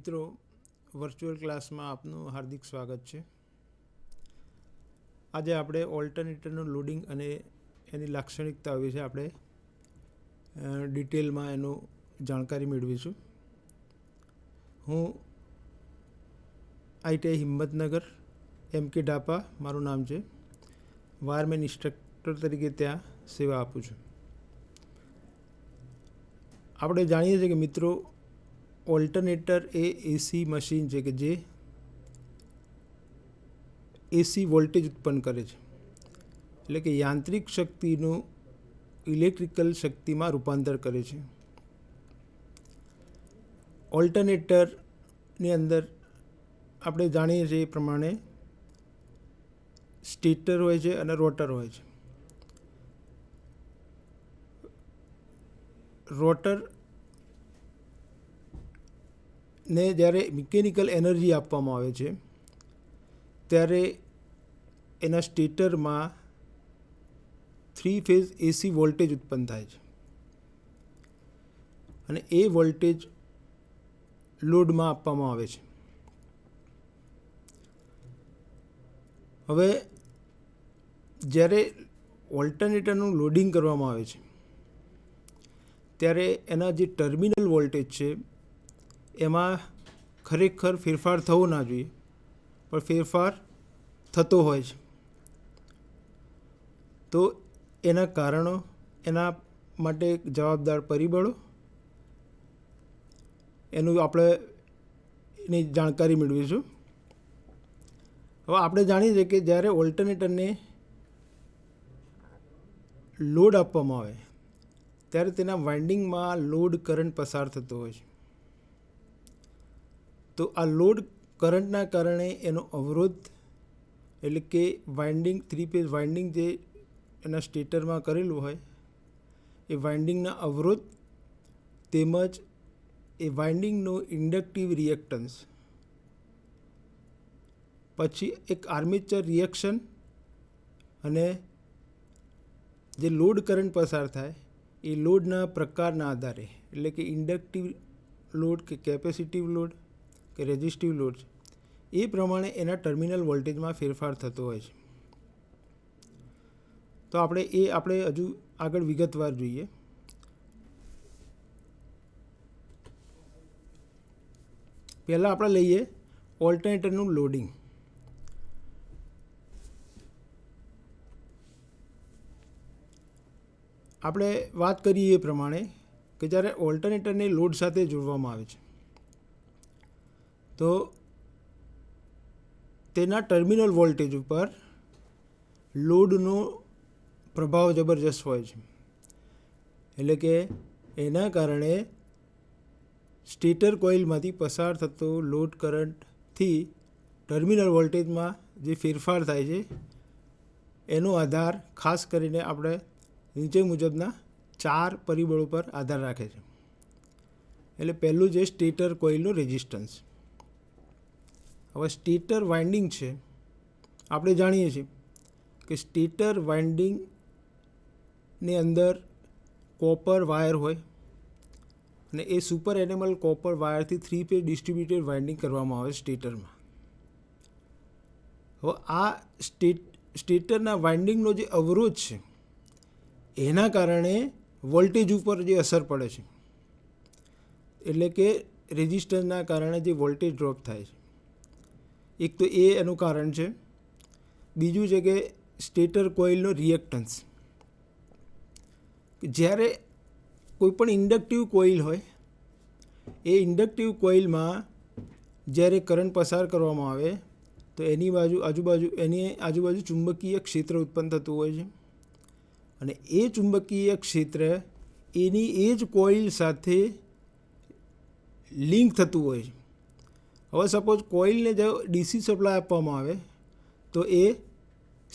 મિત્રો, વર્ચ્યુઅલ ક્લાસમાં આપનું હાર્દિક સ્વાગત છે. આજે આપણે ઓલ્ટરનેટરનું લોડિંગ અને એની લાક્ષણિકતાઓ વિશે આપણે ડિટેલમાં એનું જાણકારી મેળવીશું. હું ITI હિંમતનગર MK ઢાપા મારું નામ છે. વાયરમેન ઇન્સ્ટ્રક્ટર તરીકે ત્યાં સેવા આપું છું. આપણે જાણીએ છીએ કે મિત્રો, ઓલ્ટરનેટર એ એસી મશીન છે કે જે એસી વોલ્ટેજ ઉત્પન્ન કરે છે, એટલે કે યાંત્રિક શક્તિનું ઇલેક્ટ્રિકલ શક્તિમાં રૂપાંતર કરે છે. ઓલ્ટરનેટરની અંદર આપણે જાણીએ છીએ એ પ્રમાણે સ્ટેટર હોય છે અને રોટર હોય છે. રોટર ને જ્યારે મિકેનિકલ એનર્જી આપવામાં આવે છે ત્યારે એના સ્ટેટરમાં 3 ફેઝ એસી વોલ્ટેજ ઉત્પન્ન થાય છે અને એ વોલ્ટેજ લોડમાં આપવામાં આવે છે. હવે જ્યારે ઓલ્ટરનેટરનું લોડિંગ કરવામાં આવે છે ત્યારે એના જે ટર્મિનલ વોલ્ટેજ છે એમાં ખરેખર ફેરફાર થવો ના જોઈએ, પણ ફેરફાર થતો હોય છે. તો એના કારણો, એના માટે જવાબદાર પરિબળો, એનું આપણે એની જાણકારી મેળવીશું. હવે આપણે જાણીએ છીએ કે જ્યારે ઓલ્ટરનેટરને લોડ આપવામાં આવે ત્યારે તેના વાઇન્ડિંગમાં લોડ કરંટ પસાર થતો હોય છે. તો આ લોડ કરંટના કારણે એનો અવરોધ, એટલે કે વાઇન્ડિંગ, 3 ફેઝ વાઇન્ડિંગ જે એના સ્ટેટરમાં કરેલું હોય એ વાઇન્ડિંગના અવરોધ તેમજ એ વાઇન્ડિંગનું ઇન્ડક્ટિવ રિએક્ટન્સ, પછી એક આર્મેચર રિએક્શન અને જે લોડ કરંટ પસાર થાય એ લોડના પ્રકારના આધારે, એટલે કે ઇન્ડક્ટિવ લોડ કે કેપેસિટિવ લોડ કે રેઝિસ્ટિવ લોડ, એ પ્રમાણે એના ટર્મિનલ વોલ્ટેજમાં ફેરફાર થતો હોય છે. તો આપણે હજુ આગળ વિગતવાર જોઈએ. પહેલાં આપણે લઈએ ઓલ્ટરનેટરનું લોડિંગ. આપણે વાત કરીએ એ પ્રમાણે કે જ્યારે ઓલ્ટરનેટરને લોડ સાથે જોડવામાં આવે છે તો તેના ટર્મિનલ વોલ્ટેજ ઉપર લોડનો પ્રભાવ જબરજસ્ત હોય છે. એટલે કે એના કારણે સ્ટેટર કોઇલમાંથી પસાર થતો લોડ કરંટથી ટર્મિનલ વોલ્ટેજમાં જે ફેરફાર થાય છે એનો આધાર ખાસ કરીને આપણે નીચે મુજબના 4 પરિબળો પર આધાર રાખે છે. એટલે પહેલું છે સ્ટેટર કોઇલનું રેઝિસ્ટન્સ. હવે સ્ટેટર વાઇન્ડિંગ છે, આપણે જાણીએ છીએ કે સ્ટેટર વાઇન્ડિંગની અંદર કોપર વાયર હોય અને એ સુપર એનેમલ કોપર વાયરથી 3 ફેઝ ડિસ્ટ્રીબ્યુટેડ વાઇન્ડિંગ કરવામાં આવે સ્ટેટરમાં. હવે આ સ્ટેટરના વાઇન્ડિંગનો જે અવરોધ છે એના કારણે વોલ્ટેજ ઉપર જે અસર પડે છે, એટલે કે રેઝિસ્ટન્સના કારણે જે વોલ્ટેજ ડ્રોપ થાય છે, એક તો એ એનું કારણ છે. બીજું છે કે સ્ટેટર કોઇલનો રિએક્ટન્સ. જ્યારે કોઈપણ ઇન્ડક્ટિવ કોઇલ હોય એ ઇન્ડક્ટિવ કોઇલમાં જ્યારે કરંટ પસાર કરવામાં આવે તો એની આજુબાજુ ચુંબકીય ક્ષેત્ર ઉત્પન્ન થતું હોય છે અને એ ચુંબકીય ક્ષેત્ર એની એ જ કોઇલ સાથે લિંક થતું હોય છે. હવે સપોઝ કોઇલને જો DC સપ્લાય આપવામાં આવે તો એ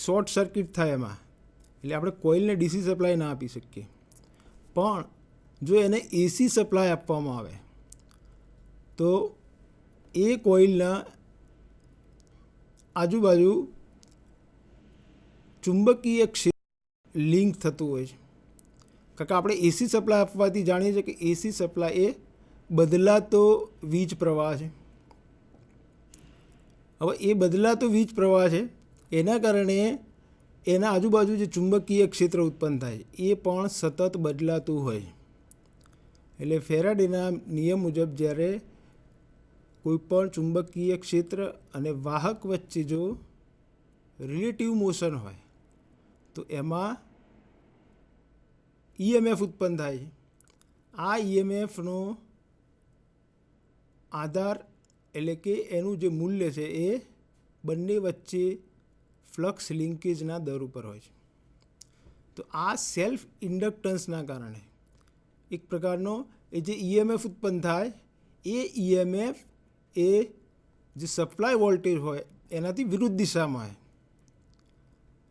શોર્ટ સર્કિટ થાય એમાં, એટલે આપણે કોઇલને DC સપ્લાય ના આપી શકીએ. પણ જો એને AC સપ્લાય આપવામાં આવે તો એ કોઇલના આજુબાજુ ચુંબકીય ક્ષેત્ર લિંક થતું હોય છે. કારણ કે આપણે AC સપ્લાય આપવાથી જાણીએ છીએ કે AC સપ્લાય એ બદલાતો વીજ પ્રવાહ છે. હવે એ બદલાતો વીજ પ્રવાહ છે એના કારણે એના આજુબાજુ જે ચુંબકીય ક્ષેત્ર ઉત્પન્ન થાય એ પણ સતત બદલાતું હોય. એટલે ફેરાડેના નિયમ મુજબ જ્યારે કોઈપણ ચુંબકીય ક્ષેત્ર અને વાહક વચ્ચે જો રિલેટિવ મોશન હોય તો એમાં ઈએમએફ ઉત્પન્ન થાય છે. આ ઈએમએફનો આધાર એટલે કે એનું જે મૂલ્ય છે એ બંને વચ્ચે ફ્લક્સ લિંકેજના દર ઉપર હોય છે. તો આ સેલ્ફ ઇન્ડક્ટન્સના કારણે એક પ્રકારનો એ જે ઈએમએફ ઉત્પન્ન થાય એ ઈએમએફ એ જે સપ્લાય વોલ્ટેજ હોય એનાથી વિરુદ્ધ દિશામાં હોય.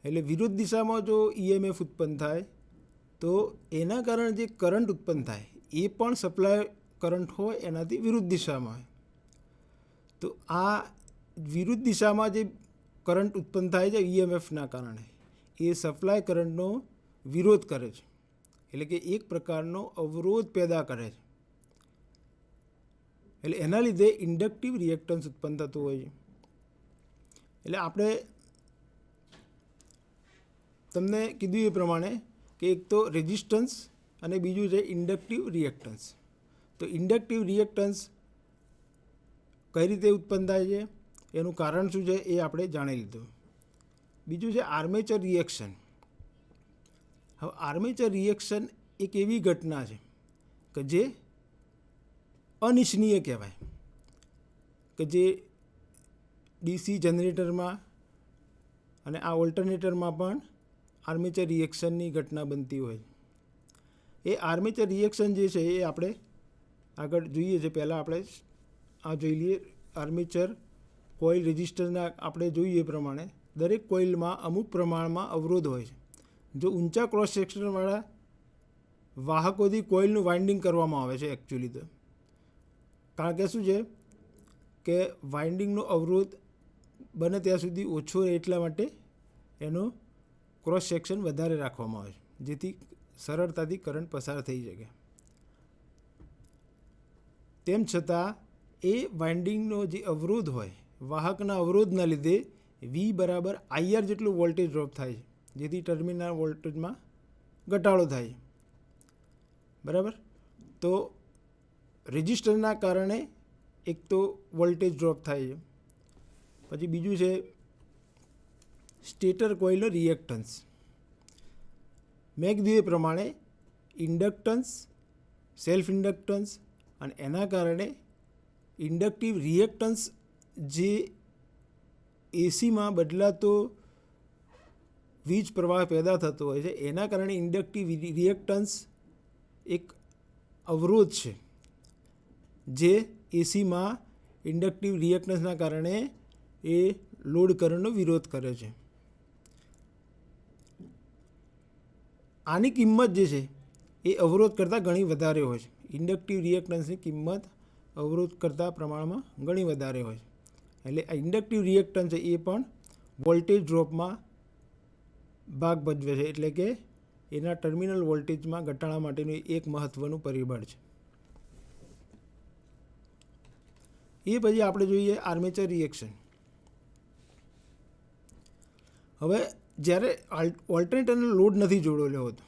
એટલે વિરુદ્ધ દિશામાં જો ઈએમએફ ઉત્પન્ન થાય તો એના કારણે જે કરંટ ઉત્પન્ન થાય એ પણ સપ્લાય કરંટ હોય એનાથી વિરુદ્ધ દિશામાં હોય. તો આ વિરુદ્ધ દિશામાં જે કરંટ ઉત્પન્ન થાય છે ઈએમએફના કારણે એ સપ્લાય કરંટનો વિરોધ કરે છે. એટલે કે એક પ્રકારનો અવરોધ પેદા કરે છે. એટલે એના લીધે ઇન્ડક્ટિવ રિએક્ટન્સ ઉત્પન્ન થતું હોય છે. એટલે આપણે તમને કીધું એ પ્રમાણે કે એક તો રેઝિસ્ટન્સ અને બીજું છે ઇન્ડક્ટિવ રિએક્ટન્સ. તો ઇન્ડક્ટિવ રિએક્ટન્સ કઈ રીતે ઉત્પન્ન થાય છે એનું કારણ શું છે એ આપણે જાણી લીધું. બીજું છે આર્મેચર રિએક્શન. હવે આર્મેચર રિએક્શન એક એવી ઘટના છે કે જે અનિચ્છનીય કહેવાય, કે જે ડીસી જનરેટરમાં અને આ ઓલ્ટરનેટરમાં પણ આર્મેચર રિએક્શનની ઘટના બનતી હોય. એ આર્મેચર રિએક્શન જે છે એ આપણે આગળ જોઈએ છે. પહેલાં આપણે આ જોઈ લઈએ. આર્મેચર કોઇલ રેઝિસ્ટરના આપણે જોઈએ એ પ્રમાણે દરેક કોઇલમાં અમુક પ્રમાણમાં અવરોધ હોય છે. જો ઊંચા ક્રોસ સેક્શનવાળા વાહકોથી કોઇલનું વાઇન્ડિંગ કરવામાં આવે છે એકચ્યુઅલી તો, કારણ કે શું છે કે વાઇન્ડિંગનો અવરોધ બને ત્યાં સુધી ઓછો રહે એટલા માટે એનો ક્રોસ સેક્શન વધારે રાખવામાં આવે છે જેથી સરળતાથી કરંટ પસાર થઈ શકે. તેમ છતાં એ વાઇન્ડિંગનો જે અવરોધ હોય વાહકના અવરોધના લીધે વી બરાબર આઈઆર જેટલું વોલ્ટેજ ડ્રોપ થાય છે જેથી ટર્મિનલ વોલ્ટેજમાં ઘટાડો થાય છે. બરાબર. તો રેઝિસ્ટરના કારણે એક તો વોલ્ટેજ ડ્રોપ થાય છે. પછી બીજું છે સ્ટેટર કોઇલનો રિએક્ટન્સ. મેં કીધું એ પ્રમાણે ઇન્ડક્ટન્સ, સેલ્ફ ઇન્ડક્ટન્સ અને એના કારણે ઇન્ડક્ટિવ રિએક્ટન્સ જે એસીમાં બદલાતો વીજ પ્રવાહ પેદા થતો હોય છે એના કારણે ઇન્ડક્ટિવ રિએક્ટન્સ એક અવરોધ છે જે એસીમાં ઇન્ડક્ટિવ રિએક્ટન્સના કારણે એ લોડ કરંટનો વિરોધ કરે છે. આની કિંમત જે છે એ અવરોધ કરતાં ઘણી વધારે હોય છે. ઇન્ડક્ટિવ રિએક્ટન્સની કિંમત અવરોધ કરતાં પ્રમાણમાં ઘણી વધારે હોય છે. એટલે આ ઇન્ડક્ટિવ રિએક્ટન્સ છે એ પણ વોલ્ટેજ ડ્રોપમાં ભાગ ભજવે છે. એટલે કે એના ટર્મિનલ વોલ્ટેજમાં ઘટાડા માટેનું એક મહત્ત્વનું પરિબળ છે. એ પછી આપણે જોઈએ આર્મેચર રિએક્શન. હવે જ્યારે ઓલ્ટરનેટરનો લોડ નથી જોડેલો હોતો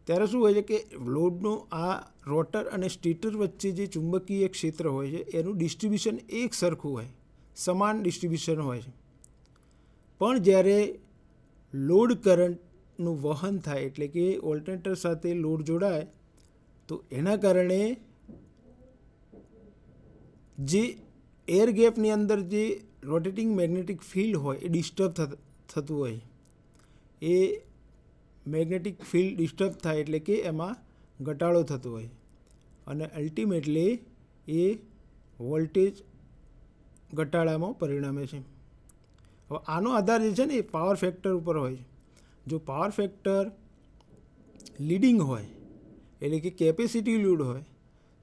ત્યારે શું હોય છે કે લોડનો આ રોટર અને સ્ટેટર વચ્ચે જે ચુંબકીય ક્ષેત્ર હોય છે એનું ડિસ્ટ્રીબ્યુશન એક સરખું હોય, સમાન ડિસ્ટ્રીબ્યુશન હોય છે. પણ જ્યારે લોડ કરંટનું વહન થાય એટલે કે ઓલ્ટરનેટર સાથે લોડ જોડાય તો એના કારણે જે એર ગેપની અંદર જે રોટેટિંગ મેગ્નેટિક ફિલ્ડ હોય એ ડિસ્ટર્બ થતું હોય. એ મેગ્નેટિક ફિલ્ડ ડિસ્ટર્બ થાય એટલે કે એમાં ઘટાડો થતો હોય અને અલ્ટિમેટલી એ વોલ્ટેજ ઘટાડામાં પરિણમે છે. હવે આનો આધાર જે છે ને એ પાવર ફેક્ટર ઉપર હોય છે. જો પાવર ફેક્ટર લીડિંગ હોય એટલે કે કેપેસિટી લોડ હોય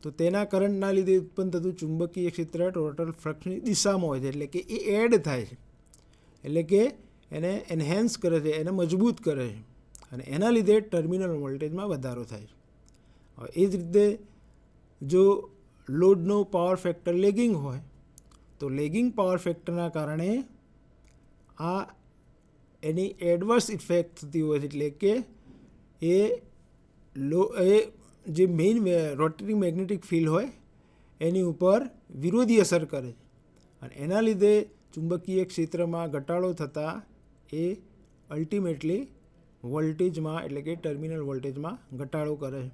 તો તેના કરંટના લીધે ઉત્પન્ન થતું ચુંબકીય ક્ષેત્ર ટોટલ ફ્લક્સની દિશામાં હોય છે. એટલે કે એ એડ થાય છે, એટલે કે એને એન્હેન્સ કરે છે, એને મજબૂત કરે છે અને એના લીધે ટર્મિનલ વોલ્ટેજમાં વધારો થાય છે. હવે એ જ રીતે જો લોડનો પાવર ફેક્ટર લેગિંગ હોય તો લેગિંગ પાવર ફેક્ટરના કારણે આ એની એડવર્સ ઇફેક્ટ થતી હોય છે, એટલે કે એ જે મેઇન રોટેટિંગ મેગ્નેટિક ફિલ્ડ હોય એની ઉપર વિરોધી અસર કરે છે અને એના લીધે ચુંબકીય ક્ષેત્રમાં ઘટાડો થતાં એ અલ્ટિમેટલી વોલ્ટેજમાં એટલે કે ટર્મિનલ વોલ્ટેજમાં ઘટાડો કરે છે.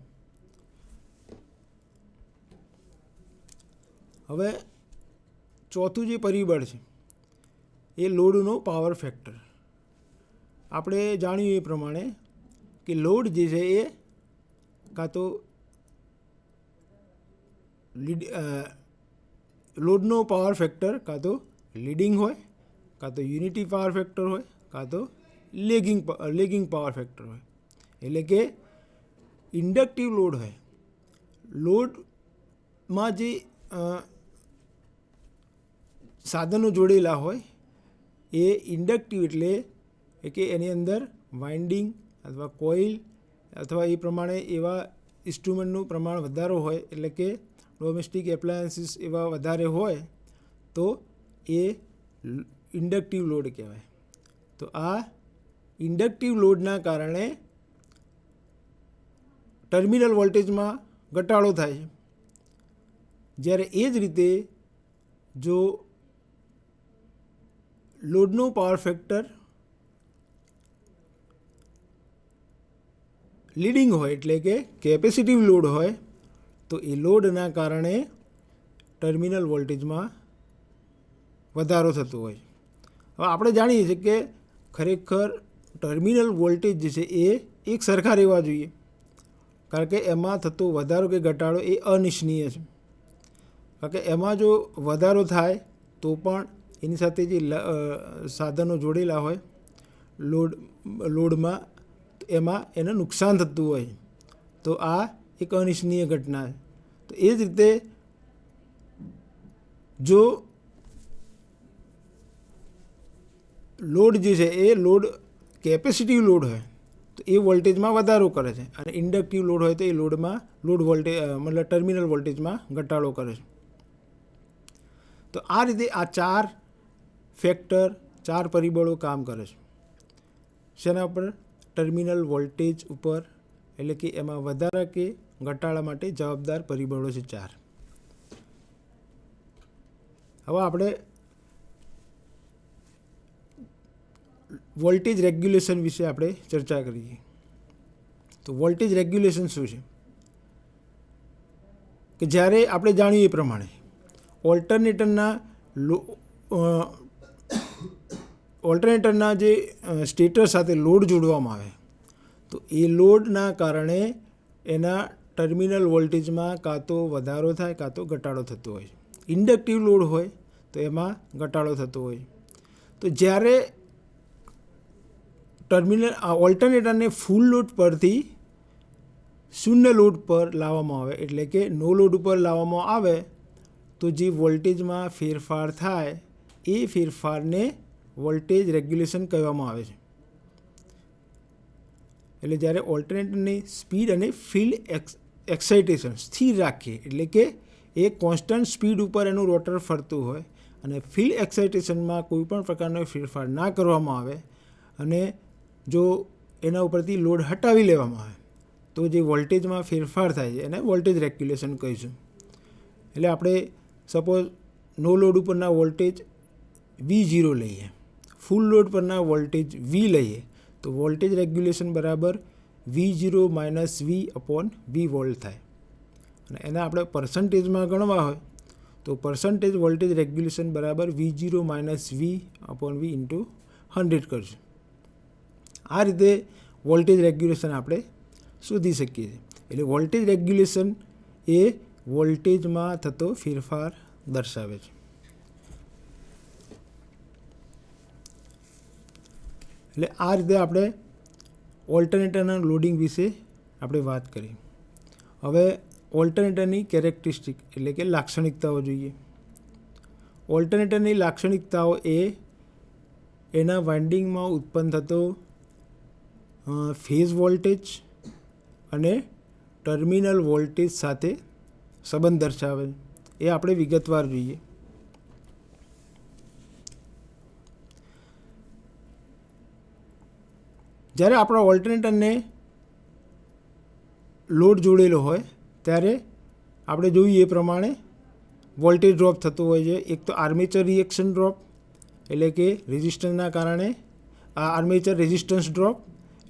હવે ચોથું જે પરિબળ છે એ લોડનો પાવર ફેક્ટર. આપણે જાણ્યું એ પ્રમાણે કે લોડ જે છે એ કાં તો લોડનો પાવર ફેક્ટર કાં તો લીડિંગ હોય, કાં તો યુનિટી પાવર ફેક્ટર હોય, કાં તો લેગિંગ પાવર ફેક્ટર હોય. એટલે કે ઇન્ડક્ટિવ લોડ હોય, લોડમાં જે સાધનો જોડેલા હોય એ ઇન્ડક્ટિવ એટલે કે એની અંદર વાઇન્ડિંગ અથવા કોઇલ અથવા એ પ્રમાણે એવા ઇન્સ્ટ્રુમેન્ટનું પ્રમાણ વધારો હોય, એટલે કે ડોમેસ્ટિક એપ્લાયન્સીસ એવા વધારે હોય તો એ ઇન્ડક્ટિવ લોડ કહેવાય. તો આ ઇન્ડક્ટિવ લોડના કારણે ટર્મિનલ વોલ્ટેજમાં ઘટાડો થાય છે. જ્યારે એ જ રીતે જો લોડનો પાવર ફેક્ટર લીડિંગ હોય એટલે કે કેપેસિટિવ લોડ હોય તો એ લોડના કારણે ટર્મિનલ વોલ્ટેજમાં વધારો થતો હોય. હવે આપણે જાણીએ છીએ કે ખરેખર ટર્મિનલ વોલ્ટેજ જે છે એ એક સરખા રહેવા જોઈએ, કારણ કે એમાં થતો વધારો કે ઘટાડો એ અનિચ્છનીય છે. કારણ કે એમાં જો વધારો થાય તો પણ એની સાથે જે સાધનો જોડેલા હોય લોડમાં એમાં એને નુકસાન થતું હોય, તો આ એક અનિચ્છનીય ઘટના છે. તો એ જ રીતે જો લોડ જે છે એ લોડ કેપેસિટિવ લોડ હોય તો એ વોલ્ટેજમાં વધારો કરે છે અને ઇન્ડક્ટિવ લોડ હોય તો એ લોડ વોલ્ટેજ મતલબ ટર્મિનલ વોલ્ટેજમાં ઘટાડો કરે છે. તો આ રીતે આ ચાર ફેક્ટર, ચાર પરિબળો કામ કરે છે. શેના ઉપર? ટર્મિનલ વોલ્ટેજ ઉપર, એટલે કે એમાં વધારા કે ઘટાડા માટે જવાબદાર પરિબળો છે ચાર. હવે આપણે વોલ્ટેજ રેગ્યુલેશન વિશે આપણે ચર્ચા કરીએ. તો વોલ્ટેજ રેગ્યુલેશન શું છે? કે જ્યારે આપણે જાણીએ એ પ્રમાણે ઓલ્ટરનેટરના જે સ્ટેટર સાથે લોડ જોડવામાં આવે તો એ લોડના કારણે એના ટર્મિનલ વોલ્ટેજમાં કાં તો વધારો થાય કાં તો ઘટાડો થતો હોય. ઇન્ડક્ટિવ લોડ હોય તો એમાં ઘટાડો થતો હોય. તો જ્યારે ઓલ્ટરનેટરને ફૂલ લોડ પરથી શૂન્ય લોડ પર લાવવામાં આવે એટલે કે નો લોડ ઉપર લાવવામાં આવે તો જે વોલ્ટેજમાં ફેરફાર થાય એ ફેરફારને વોલ્ટેજ રેગ્યુલેશન કહેવામાં આવે છે. એટલે જ્યારે ઓલ્ટરનેટરની સ્પીડ અને ફિલ્ડ એક્સાઇટેશન સ્થિર રાખીએ, એટલે કે એ કોન્સ્ટન્ટ સ્પીડ ઉપર એનું રોટર ફરતું હોય અને ફિલ્ડ એક્સાઇટેશનમાં કોઈ પણ પ્રકારનો ફેરફાર ના કરવામાં આવે અને જો એના ઉપરથી લોડ હટાવી લેવામાં આવે તો જે વોલ્ટેજમાં ફેરફાર થાય છે એને વોલ્ટેજ રેગ્યુલેશન કહીશું. એટલે આપણે સપોઝ નો લોડ ઉપરના વોલ્ટેજ V0 લઈએ, ફૂલ લોડ પરના વોલ્ટેજ V લઈએ તો વોલ્ટેજ રેગ્યુલેશન બરાબર V0 - V/V વોલ્ટ થાય. અને એને આપણે પર્સન્ટેજમાં ગણવા હોય તો પર્સન્ટેજ વોલ્ટેજ રેગ્યુલેશન બરાબર V0 - V/V × 100 કરશું. આ રીતે વોલ્ટેજ રેગ્યુલેશન આપણે શોધી શકીએ છીએ. એટલે વોલ્ટેજ રેગ્યુલેશન એ વોલ્ટેજમાં થતો ફેરફાર દર્શાવે છે. એટલે આ રીતે આપણે ઓલ્ટરનેટરના લોડિંગ વિશે આપણે વાત કરી. હવે ઓલ્ટરનેટરની કેરેક્ટરિસ્ટિક એટલે કે લાક્ષણિકતાઓ જોઈએ. ઓલ્ટરનેટરની લાક્ષણિકતાઓ એ એના વાઇન્ડિંગમાં ઉત્પન્ન થતો ફેઝ વોલ્ટેજ અને ટર્મિનલ વોલ્ટેજ સાથે સંબંધ દર્શાવે એ આપણે વિગતવાર જોઈએ. જ્યારે આપણા ઓલ્ટરનેટરને લોડ જોડેલો હોય ત્યારે આપણે જોઈએ એ પ્રમાણે વોલ્ટેજ ડ્રોપ થતું હોય છે. એક તો આર્મેચર રિએક્શન ડ્રોપ એટલે કે રેઝિસ્ટન્સના કારણે આર્મેચર રેઝિસ્ટન્સ ડ્રોપ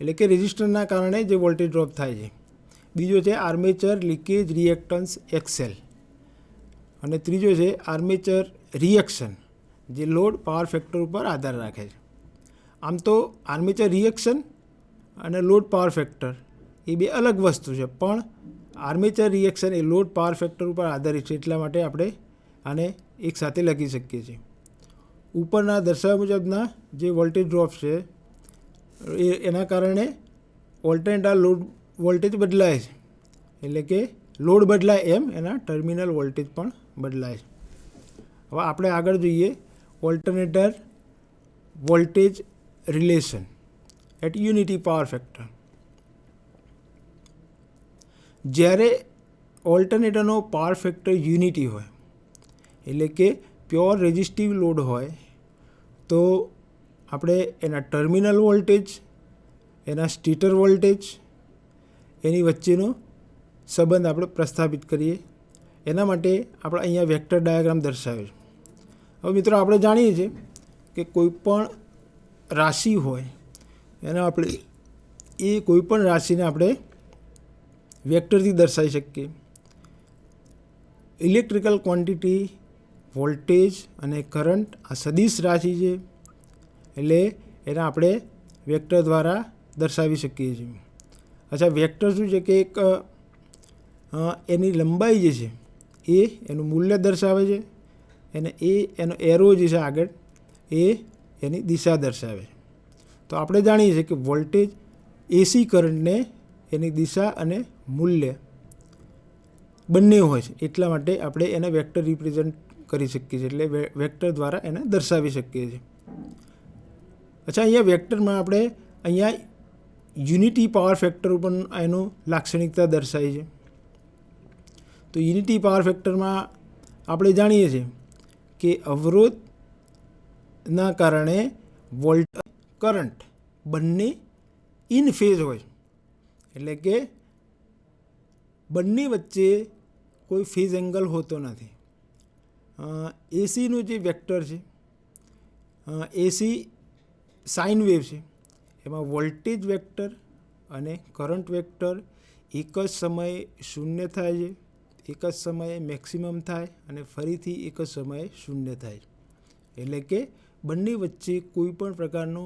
એટલે કે રેઝિસ્ટન્સના કારણે જે વોલ્ટેજ ડ્રોપ થાય છે. બીજો છે આર્મેચર લીકેજ રિએક્ટન્સ એક્સેલ અને ત્રીજો છે આર્મેચર રિએક્શન જે લોડ પાવર ફેક્ટર ઉપર આધાર રાખે છે. આમ તો આર્મેચર રિએક્શન અને લોડ પાવર ફેક્ટર એ બે અલગ વસ્તુ છે, પણ આર્મેચર રિએક્શન એ લોડ પાવર ફેક્ટર ઉપર આધારિત છે, એટલા માટે આપણે આને એક સાથે લખી શકીએ છીએ. ઉપરના દર્શાવ્યા મુજબના જે વોલ્ટેજ ડ્રોપ છે એના કારણે ઓલ્ટરનેટર લોડ વોલ્ટેજ બદલાય છે, એટલે કે લોડ બદલાય એમ એના ટર્મિનલ વોલ્ટેજ પણ બદલાય છે. હવે આપણે આગળ જોઈએ alternator voltage relation at unity power factor. જ્યારે ઓલ્ટરનેટરનો પાવર ફેક્ટર યુનિટી હોય એટલે કે પ્યોર રેઝિસ્ટિવ લોડ હોય તો આપણે એના ટર્મિનલ વોલ્ટેજ, એના સ્ટેટર વોલ્ટેજ એની વચ્ચેનો સંબંધ આપણે પ્રસ્થાપિત કરીએ. એના માટે આપણે અહીંયા વેક્ટર ડાયાગ્રામ દર્શાવ્યો છે. હવે મિત્રો આપણે જાણીએ છીએ કે કોઈપણ રાશિ હોય એને આપણે કોઈપણ રાશિને આપણે વેક્ટરથી દર્શાવી શકીએ. ઇલેક્ટ્રિકલ ક્વોન્ટિટી, વોલ્ટેજ અને કરંટ આ સદિશ રાશિ છે, એટલે એને આપણે વેક્ટર દ્વારા દર્શાવી શકીએ છીએ. અચ્છા, વેક્ટર શું છે કે એક એની લંબાઈ જે છે એ એનું મૂલ્ય દર્શાવે છે અને એનો એરો જે છે આગળ એ એની દિશા દર્શાવે છે. તો આપણે જાણીએ છીએ કે વોલ્ટેજ એસી કરંટને એની દિશા અને મૂલ્ય બંને હોય છે, એટલા માટે આપણે એને વેક્ટર રિપ્રેઝન્ટ કરી શકીએ છીએ, એટલે વેક્ટર દ્વારા એને દર્શાવી શકીએ છીએ. અચ્છા, અહીંયા વેક્ટરમાં આપણે અહીંયા યુનિટી પાવર ફેક્ટર ઉપર એનું લાક્ષણિકતા દર્શાવી છે. તો યુનિટી પાવર ફેક્ટરમાં આપણે જાણીએ છીએ કે અવરોધના કારણે વોલ્ટેજ કરંટ બંને ઇન ફેઝ હોય, એટલે કે બંને વચ્ચે કોઈ ફેઝ એંગલ હોતો નથી. એસીનું જે વેક્ટર છે, એસી સાઇન વેવ છે, એમાં વોલ્ટેજ વેક્ટર અને કરંટ વેક્ટર એક જ સમયે શૂન્ય થાય છે, એક જ સમયે મેક્સિમમ થાય અને ફરીથી એક જ સમયે શૂન્ય થાય, એટલે કે બંને વચ્ચે કોઈ પણ પ્રકારનો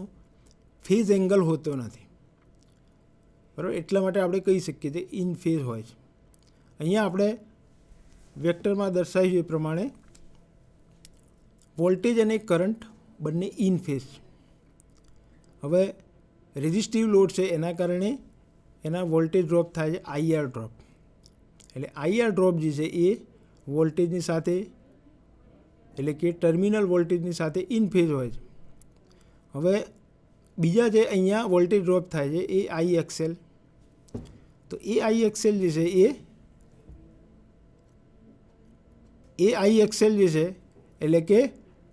ફેઝ એંગલ હોતો નથી. બરાબર, એટલા માટે આપણે કહી શકીએ કે ઇન ફેઝ હોય છે. અહીંયા આપણે વેક્ટરમાં દર્શાવ્યું એ પ્રમાણે વોલ્ટેજ અને કરંટ બંને ઇન ફેઝ છે. હવે રેઝિસ્ટિવ લોડ છે એના કારણે એના વોલ્ટેજ ડ્રોપ થાય છે આઈઆર ડ્રોપ, એટલે આઈઆર ડ્રોપ જે છે એ વોલ્ટેજની સાથે એટલે કે ટર્મિનલ વોલ્ટેજની સાથે ઇન ફેઝ હોય છે. હવે બીજા જે અહીંયા વોલ્ટેજ ડ્રોપ થાય છે એ આઈ એક્સએલ, તો એ આઈ એક્સએલ જે છે એ આઈ એક્સએલ જે છે એટલે કે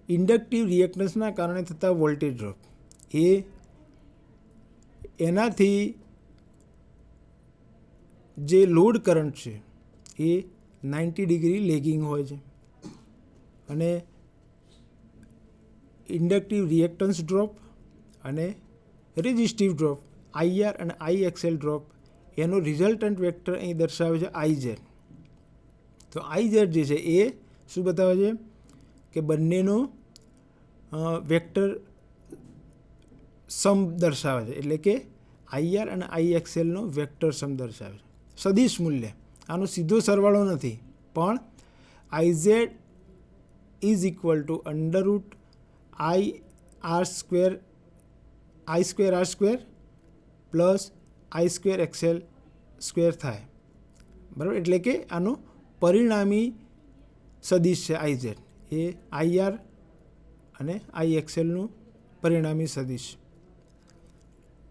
ઇન્ડક્ટિવ રિએક્ટન્સના કારણે થતા વોલ્ટેજ ડ્રોપ એનાથી જે લોડ કરંટ છે એ 90 ડિગ્રી લેગિંગ હોય છે અને ઇન્ડક્ટિવ રિએક્ટન્સ ડ્રોપ અને રેઝિસ્ટિવ ડ્રોપ આઈઆર અને આઈ એક્સએલ ડ્રોપ એનો રિઝલ્ટન્ટ વેક્ટર અહીં દર્શાવે છે આઈઝેડ. તો આઈઝેડ જે છે એ શું બતાવે છે કે બંનેનો વેક્ટર સમ દર્શાવે છે, એટલે કે આઈઆર અને આઈ એક્સએલનો વેક્ટર સમ દર્શાવે છે. સદિશ મૂલ્ય, આનો સીધો સરવાળો નથી, પણ I Z is equal to under root I square R square plus I square X L square થાય. બરાબર, એટલે કે આનો પરિણામી સદિશ છે આઈઝેડ, એ આઈઆર અને આઈ એક્સએલનું પરિણામી સદિશ.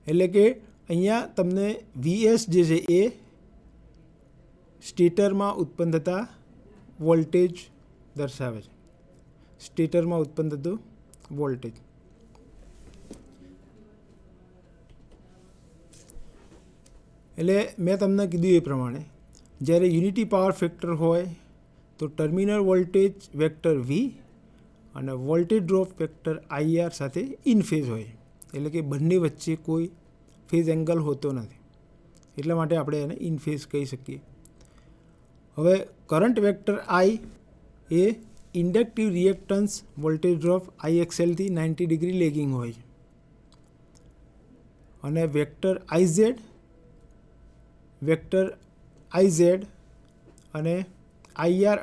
એટલે કે અહીંયા તમને વીએસ જે છે એ સ્ટેટરમાં ઉત્પન્ન થતા વોલ્ટેજ દર્શાવે છે. સ્ટેટરમાં ઉત્પન્ન થતું વોલ્ટેજ. એટલે મેં તમને કીધું એ પ્રમાણે જ્યારે યુનિટી પાવર ફેક્ટર હોય તો ટર્મિનલ વોલ્ટેજ વેક્ટર વી અને વોલ્ટેજ ડ્રોપ વેક્ટર આઈઆર સાથે ઇન ફેઝ હોય, એટલે કે બંને વચ્ચે કોઈ ફેઝ એંગલ હોતો નથી, એટલા માટે આપણે એને ઇન ફેઝ કહી શકીએ. હવે કરંટ વેક્ટર આઈ એ ઇન્ડક્ટિવ રિએક્ટન્સ વોલ્ટેજ ડ્રોપ આઈએક્સએલથી 90 ડિગ્રી લેગિંગ હોય છે, અને વેક્ટર આઈઝેડ અને આઈઆર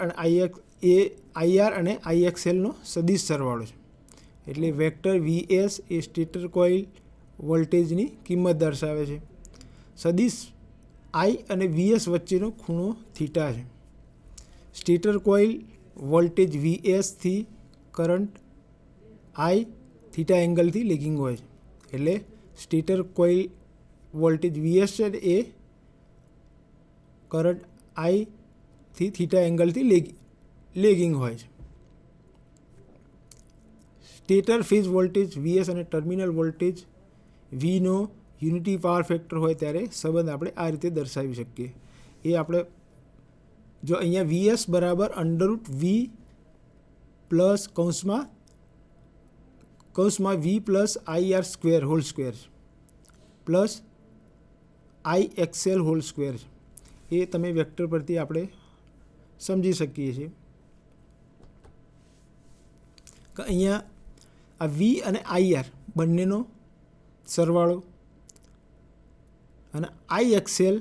અને આઈએક્સએલનો સદિશ સરવાળો છે. એટલે વેક્ટર વીએસ એ સ્ટેટર કોઇલ વોલ્ટેજની કિંમત દર્શાવે છે. સદિશ આઈ અને વીએસ વચ્ચેનો ખૂણો થીટા છે. સ્ટેટર કોઇલ વોલ્ટેજ વીએસથી કરંટ આઈ થીટા એંગલથી લેગિંગ હોય છે. એટલે સ્ટેટર કોઇલ વોલ્ટેજ વીએસ છે એ કરંટ આઈથી થીટા એંગલથી લેગિંગ હોય છે. સ્ટેટર ફેઝ વોલ્ટેજ વીએસ અને ટર્મિનલ વોલ્ટેજ વીનો યુનિટી પાવર ફેક્ટર હોય ત્યારે સંબંધ આપણે આ રીતે દર્શાવી શકીએ. એ આપણે જો અહીંયા વીએસ બરાબર √V પ્લસ કૌંસમાં V plus I R square whole square plus I X L whole square છે. એ તમે વેક્ટર પરથી આપણે સમજી શકીએ છીએ કે અહીંયા આ વી અને આઈઆર બંનેનો સરવાળો અને આઈએક્સએલ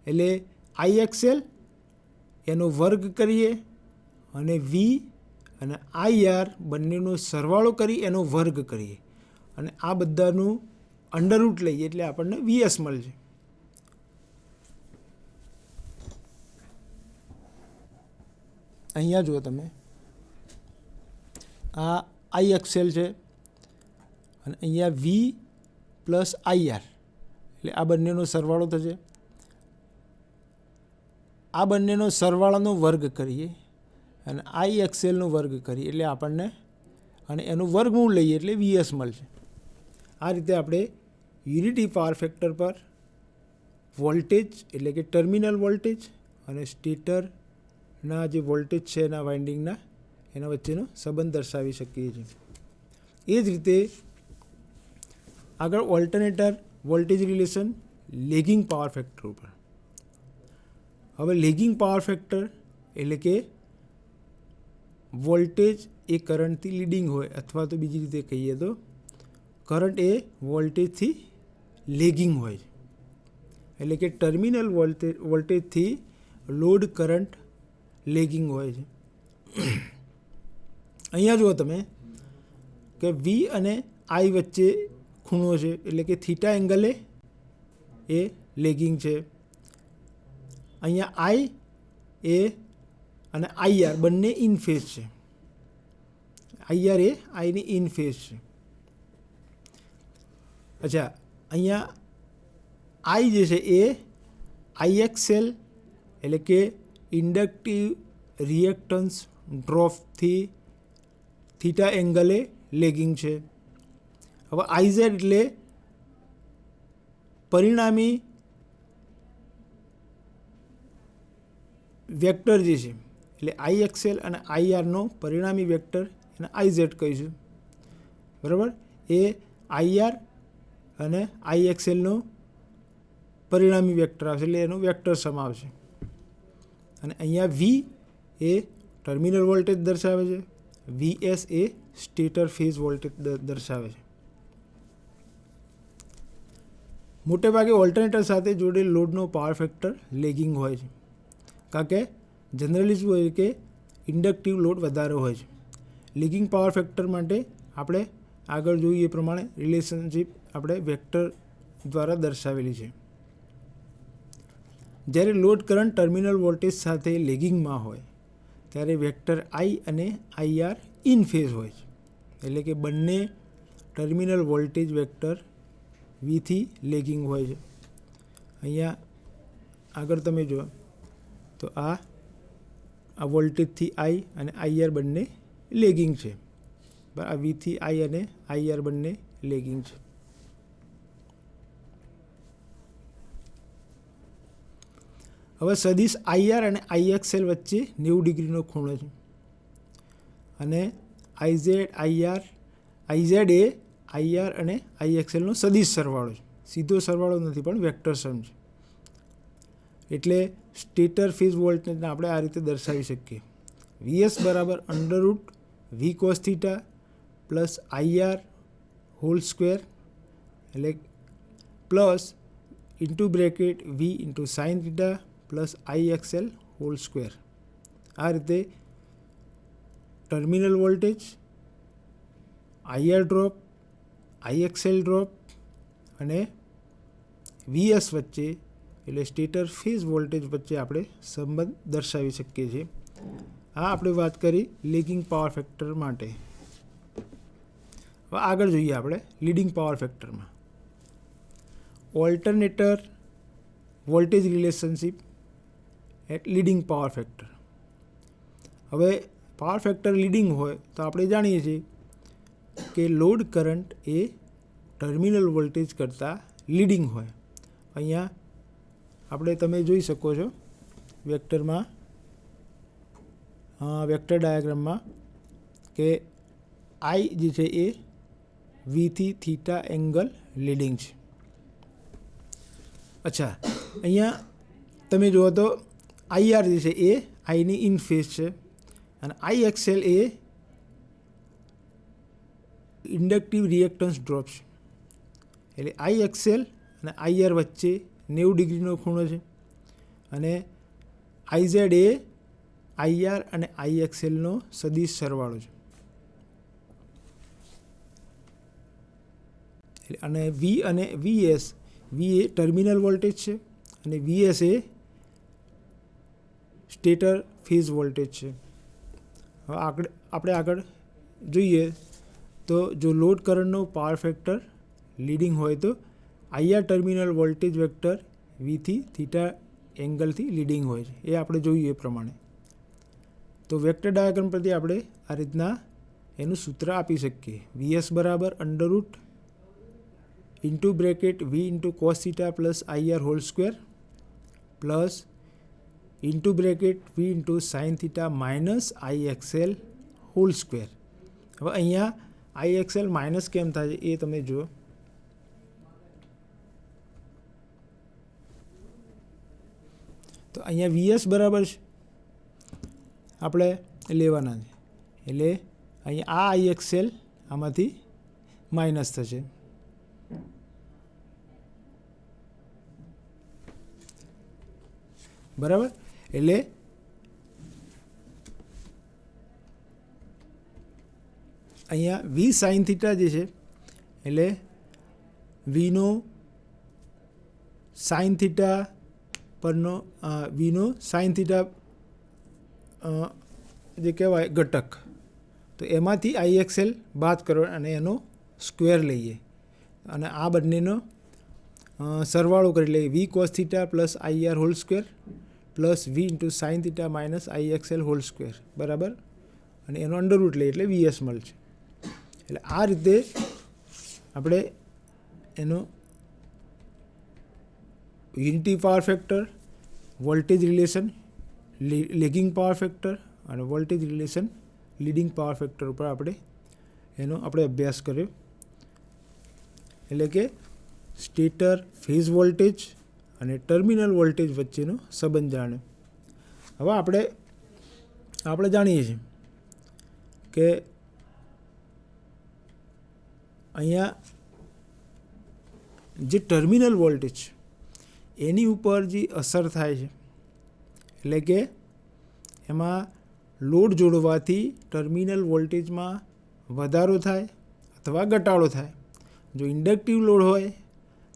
એટલે આઈએક્સએલ એનો વર્ગ કરીએ અને વી અને આઈઆર બંનેનો સરવાળો કરી એનો વર્ગ કરીએ અને આ બધાનું અંડરરૂટ લઈએ એટલે આપણને વીએસ મળશે. અહીંયા જુઓ તમે, આ આઈએક્સએલ છે અને અહીંયા વી પ્લસ આઈઆર એટલે આ બંનેનો સરવાળો થશે. આ બંનેનો સરવાળાનો વર્ગ કરીએ અને આઈએક્સએલનો વર્ગ કરીએ એટલે આપણને અને એનું વર્ગમૂળ લઈએ એટલે વીએસ મળશે. આ રીતે આપણે યુનિટી પાવર ફેક્ટર પર વોલ્ટેજ એટલે કે ટર્મિનલ વોલ્ટેજ અને સ્ટેટરના જે વોલ્ટેજ છે એના વાઇન્ડિંગના એના વચ્ચેનો સંબંધ દર્શાવી શકીએ છીએ. એ જ રીતે આગળ alternator voltage relation lagging power factor ઉપર. હવે લેગિંગ પાવર ફેક્ટર એટલે કે વોલ્ટેજ એ કરંટથી લીડિંગ હોય, અથવા તો બીજી રીતે કહીએ તો કરંટ એ વોલ્ટેજથી લેગિંગ હોય છે. એટલે કે ટર્મિનલ વોલ્ટેજથી લોડ કરંટ લેગિંગ હોય છે. અહીંયા જુઓ તમે કે વી અને આઈ વચ્ચે ખૂણો છે, એટલે કે થીટા એંગલે એ લેગિંગ છે. અહીંયા આઈ એ અને આઈઆર બંને ઇન ફેઝ છે. આઈઆર એ આઈની ઇન ફેઝ છે. અચ્છા, અહીંયા આઈ જે છે એ આઈએક્સએલ એટલે કે ઇન્ડક્ટિવ રિએક્ટન્સ ડ્રોપથી થીટા એંગલે લેગિંગ છે. હવે આઈઝેડ એટલે પરિણામી વેક્ટર જે છે, એટલે આઈએક્સએલ અને આઈઆરનો પરિણામી વેક્ટર એને આઈઝેડ કહીશું, બરાબર. એ આઈઆર અને આઈએક્સએલનો પરિણામી વેક્ટર આવશે, એટલે એનો વેક્ટર સમ આવશે. અને અહીંયા વી એ ટર્મિનલ વોલ્ટેજ દર્શાવે છે, વીએસ એ સ્ટેટર ફેઝ વોલ્ટેજ દર્શાવે છે. મોટેભાગે ઓલ્ટરનેટર સાથે જોડેલ લોડનો પાવર ફેક્ટર લેગિંગ હોય છે, કારણ કે જનરલી શું હોય કે ઇન્ડક્ટિવ લોડ વધારે હોય છે. લેગિંગ પાવર ફેક્ટર માટે આપણે આગળ જોઈએ એ પ્રમાણે રિલેશનશિપ આપણે વેક્ટર દ્વારા દર્શાવેલી છે. જ્યારે લોડ કરંટ ટર્મિનલ વોલ્ટેજ સાથે લેગિંગમાં હોય ત્યારે વેક્ટર આઈ અને આઈઆર ઇન ફેઝ હોય છે, એટલે કે બંને ટર્મિનલ વોલ્ટેજ વેક્ટર વીથી લેગિંગ હોય છે. અહીંયા આગળ તમે જુઓ તો આ વોલ્ટેજથી આઈ અને આઈઆર બંને લેગિંગ છે, આ વીથી આઈ અને આઈઆર બંને લેગિંગ છે. હવે સદિશ આઈઆર અને આઈએક્સએલ વચ્ચે 90 ડિગ્રીનો ખૂણો છે અને આઈઝેડ એ આઈઆર અને આઈએક્સએલનો સદિશ સરવાળો છે. સીધો સરવાળો નથી પણ વેક્ટર સમ છે. એટલે સ્ટેટર ફેઝ વોલ્ટેજને આપણે આ રીતે દર્શાવી શકીએ. વીએસ બરાબર under root V cos theta plus I R whole square એટલે plus into bracket V into sine theta plus I X L whole square. આ રીતે terminal voltage, I R drop, I X L drop અને વીએસ વચ્ચે એટલે સ્ટેટર ફેઝ વોલ્ટેજ વચ્ચે આપણે સંબંધ દર્શાવી શકીએ છીએ. આ આપણે વાત કરી લીડિંગ પાવર ફેક્ટર માટે. હવે આગળ જોઈએ આપણે લીડિંગ પાવર ફેક્ટરમાં alternator voltage relationship at leading power factor. હવે પાવર ફેક્ટર લીડિંગ હોય તો આપણે જાણીએ છીએ કે લોડ કરંટ એ ટર્મિનલ વોલ્ટેજ કરતાં લીડિંગ હોય. અહીંયા આપણે તમે જોઈ શકો છો વેક્ટરમાં, વેક્ટર ડાયાગ્રામમાં કે આઈ જે છે એ વીથી થીટા એંગલ લીડિંગ છે. અચ્છા, અહીંયા તમે જુઓ તો આઈઆર જે છે એ આઈની ઇન ફેઝ છે અને આઈએક્સએલ એ ઇન્ડક્ટિવ રિએક્ટન્સ ડ્રોપ છે. એટલે આઈએક્સએલ અને આઈઆર વચ્ચે 90 ડિગ્રીનો ખૂણો છે અને આઈઝેડ એ આઈઆર અને આઈએક્સએલનો સદિશ સરવાળો છે. અને વી અને વીએસ, વી એ ટર્મિનલ વોલ્ટેજ છે અને વીએસ એ સ્ટેટર ફેઝ વોલ્ટેજ છે. હવે આપણે આગળ જોઈએ તો જો લોડ કરંટનો પાવર ફેક્ટર લીડિંગ હોય તો આઈઆર ટર્મિનલ વોલ્ટેજ વેક્ટર વીથી થીટા એંગલથી લીડિંગ હોય છે. એ આપણે જોઈએ એ પ્રમાણે. તો વેક્ટર ડાયાગ્રામ પરથી આપણે આ રીતના એનું સૂત્ર આપી શકીએ. વીએસ બરાબર under root into bracket V into cos theta plus I R whole square plus into bracket V into sine theta minus I X L whole square. હવે અહીંયા આઈએક્સએલ માઇનસ કેમ થાય છે એ તમે જુઓ. તો અહીંયા વીએસ બરાબર છે આપણે લેવાના છે એટલે અહીંયા આ આઈએક્સએલ આમાંથી માઇનસ થશે. બરાબર, એટલે અહીંયા વી સાઇન થીટા જે છે એટલે વીનો સાઇન થીટા પરનો વીનો સાઇન થીટા જે કહેવાય ઘટક, તો એમાંથી આઈએક્સએલ બાદ કરો અને એનો સ્ક્વેર લઈએ અને આ બંનેનો સરવાળો કરી લઈએ. V cos theta plus I R whole square plus V into sine theta minus I X L whole square બરાબર, અને એનો અંડરરૂટ લઈએ એટલે વીએસ મળશે. એટલે આ રીતે આપણે એનો unity power factor, voltage relation lagging power factor અને voltage relation leading power factor ઉપર આપણે અભ્યાસ કર્યો. એટલે કે સ્ટેટર ફેઝ વોલ્ટેજ અને ટર્મિનલ વોલ્ટેજ વચ્ચેનો સંબંધ જાણ્યો. હવે આપણે જાણીએ છીએ કે અહીંયા જે ટર્મિનલ વોલ્ટેજ એની ઉપર જે અસર થાય છે એટલે કે એમાં લોડ જોડવાથી ટર્મિનલ વોલ્ટેજમાં વધારો થાય અથવા ઘટાડો થાય. જો ઇન્ડક્ટિવ લોડ હોય